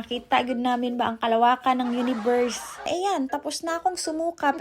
makita gud namin ba ang kalawakan ng universe. Ayan, tapos na akong sumuka.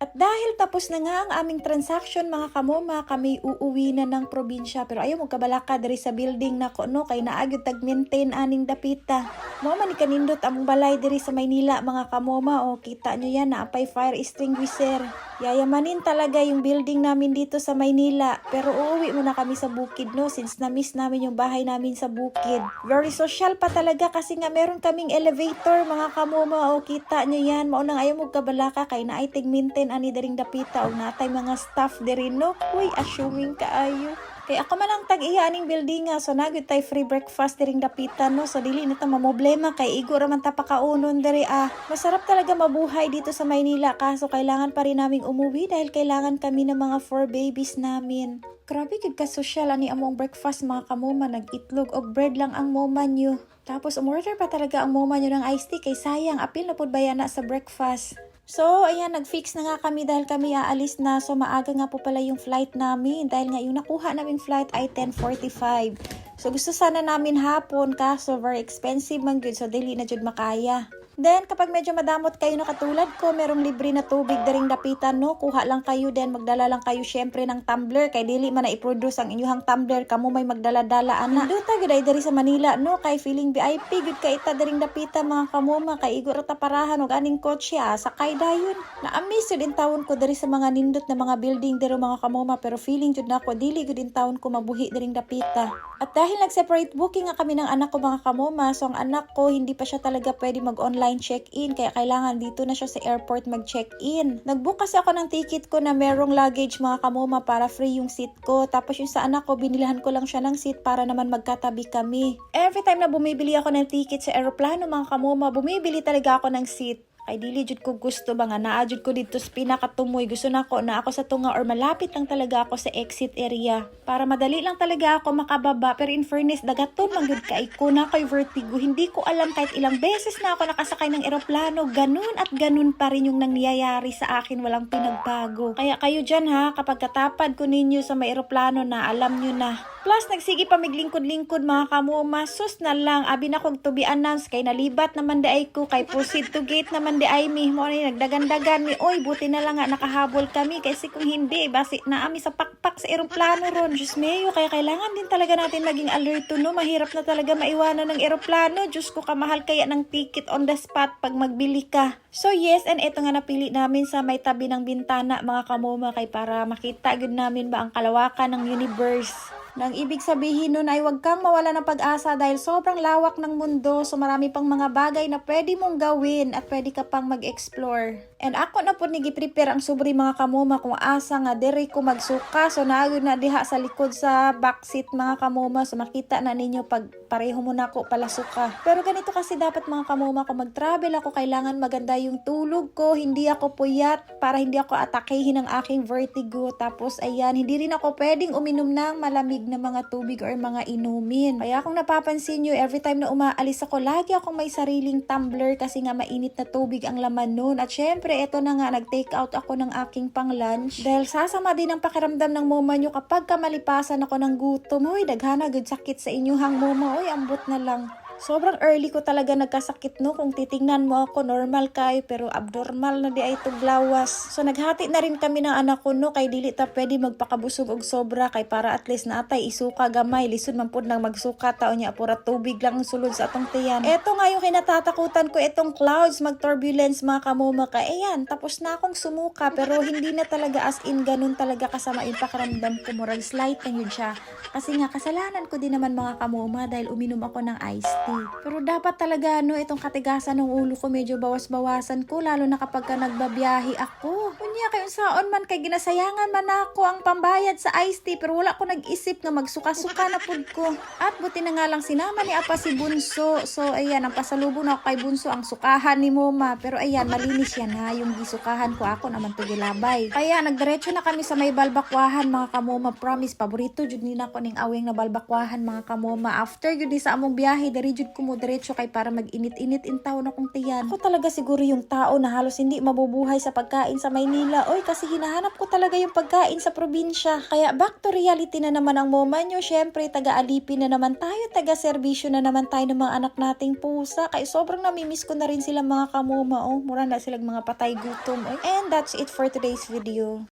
At dahil tapos na nga ang aming transaction mga kamoma, kami uuwi na ng probinsya. Pero ayaw mo kabalaka diri sa building na ko no, kay naagad tag-maintain aning dapita. Mama ni kanindot among balay diri sa Maynila mga kamoma. O kita nyo yan, naapay fire extinguisher. Yayamanin talaga yung building namin dito sa Maynila. Pero uuwi muna kami sa bukid no, since na-miss namin yung bahay namin sa bukid. Very social pa talaga kasi nga meron kaming elevator mga kamoma. O kita nyo yan, maunang ayaw mo kabalaka kay naay tig-maintain ani daring dapita o natay mga staff diri no. Uy, assuming kaayo. Kay ako man ang tag-iya aning building nga, so nagud tay free breakfast diring dapita no. So dili na ta mamoblema kay igo ra man ta pakaunon diri Masarap talaga mabuhay dito sa Maynila kaso kailangan pa rin naming umuwi dahil kailangan kami ng mga 4 babies namin. Grabe gid ka social ani among breakfast mga kamoma, nag-itlog og bread lang ang moma nyo. Tapos umorder pa talaga ang moma nyo ng iced tea kay sayang apil na pud bayana sa breakfast. So, ayan, nag-fix na nga kami dahil kami aalis na. So, maaga nga po pala yung flight namin dahil nga yung nakuha naming flight ay 10:45. So, gusto sana namin hapon kaso very expensive man good. So, dili na jud makaya. Then, kapag medyo madamot kayo na katulad ko, merong libre na tubig daring dapitan, no? Kuha lang kayo, then magdala lang kayo syempre ng tumbler. Kay dili man na i-produce ang inyong tumbler, kamo may magdala-dala, ana. Duta, gud ay dari sa Manila, no? Kay feeling VIP, gud ka ita daring dapitan, mga kamoma. Kay igor ta parahan, o ganing kotse, sakay dayon. Na-amaze din taon ko dari sa mga nindot na mga building dero mga kamoma, pero feeling jud na ako, dili gud din taon ko mabuhi daring dapita. At dahil nag-separate booking nga kami ng anak ko mga kamoma, so ang anak ko, hindi pa siya talaga pwede mag-online check-in kaya kailangan dito na siya sa airport mag-check-in. Nag-book kasi ako ng ticket ko na merong luggage mga kamoma para free yung seat ko. Tapos yung sa anak ko, binilihan ko lang siya ng seat para naman magkatabi kami. Every time na bumibili ako ng ticket sa aeroplano mga kamoma, bumibili talaga ako ng seat. Ay dili jud ko gusto ba nga naa jud ko dito sa pinakatumoy. Gusto na ako sa tunga or malapit lang talaga ako sa exit area. Para madali lang talaga ako makababa. Pero in fairness, dagaton man gud kay ko na ko'y vertigo. Hindi ko alam kahit ilang beses na ako nakasakay ng eroplano. Ganun at ganun pa rin yung nangyayari sa akin. Walang pinagbago. Kaya kayo dyan ha, kapag katapad ko ninyo sa may eroplano na, alam nyo na. Plus, nagsige pa miglingkod-lingkod mga kamoma. Sus na lang, abi na kong to be announced. Kay nalibat naman di ay ko. Kay proceed to gate naman di ay mi. Mo ni nagdagan-dagan mi. Oy, buti na lang nga nakahabol kami. Kasi kung hindi, basi na ami sa pakpak sa eroplano ron. Diyos meyo, kaya kailangan din talaga natin maging alerto no. Mahirap na talaga maiwanan ng eroplano. Diyos ko, kamahal kaya ng ticket on the spot pag magbili ka. So yes, and ito nga napili namin sa may tabi ng bintana mga kamoma. Kay para makita gud namin ba ang kalawakan ng universe. Nang ibig sabihin nun ay huwag kang mawala ng pag-asa dahil sobrang lawak ng mundo, so marami pang mga bagay na pwede mong gawin at pwede ka pang mag-explore. And ako na po nigi-prepare ang subri mga kamoma kung asa nga diri ko magsuka, so naagod na diha sa likod sa backseat mga kamoma, so makita na ninyo pag pareho mo na ako pala suka. Pero ganito kasi dapat mga kamoma, kung mag-travel ako kailangan maganda yung tulog ko, hindi ako puyat para hindi ako atakehin ng aking vertigo. Tapos ayan, hindi rin ako pwedeng uminom ng malamig na mga tubig or mga inumin. Kaya kung napapansin nyo, every time na umaalis ako, lagi akong may sariling tumbler kasi nga mainit na tubig ang laman nun. At syempre, eto na nga, nag-take out ako ng aking pang-lunch. Dahil sasama din ang pakiramdam ng moma nyo kapag kamalipasan ako ng gutom. Hoy, daghana good sakit sa inyuhang moma. Hoy, ambot na lang. Sobrang early ko talaga nagkasakit no. Kung titingnan mo ako, normal kayo pero abnormal na di ay tuglawas. So naghati na rin kami ng anak ko no. Kay dili ta pwede magpakabusog og sobra. Kay para at least natay isuka gamay. Lisod man pud nang magsuka taon niya. Pura tubig lang ang sulod sa atong tiyan. Eto nga yung kinatatakutan ko. Etong clouds, mag-turbulence mga kamoma ka. Ayan, tapos na akong sumuka. Pero hindi na talaga as in ganun talaga kasama yung pakiramdam ko. Murag slight na yun siya. Kasi nga kasalanan ko din naman mga kamoma dahil uminom ako ng iced tea. Pero dapat talaga no, itong katigasan ng ulo ko medyo bawas-bawasan ko lalo na kapag ka nagbabiyahe ako. Kunya kayo saon man kay ginasayangan man ako ang pambayad sa iced tea pero wala ko nag-isip nga magsuka-suka na pud ko. At buti na nga lang sinama ni apa si Bunso. So ayan, ang pasalubong na ako kay Bunso ang sukahan ni Moma. Pero ayan, malinis yan ha, yung gisukahan ko ako naman to gilabay. Kaya nagdiretso na kami sa may balbakwahan mga kamoma. Promise, paborito jud ni nako ning awing na balbakwahan mga kamoma. After jud sa among biyahe, diri jud ko mo diretso kay para mag-init-init in taon akong tiyan. Ako talaga siguro yung tao na halos hindi mabubuhay sa pagkain sa Maynila. Oy, kasi hinahanap ko talaga yung pagkain sa probinsya. Kaya back to reality na naman ang moma nyo. Syempre, taga-alipin na naman tayo, taga-serbisyo na naman tayo ng mga anak nating pusa. Kaya sobrang namimiss ko na rin sila mga kamoma. Oh, mura na silang mga patay gutom. Oy. And that's it for today's video.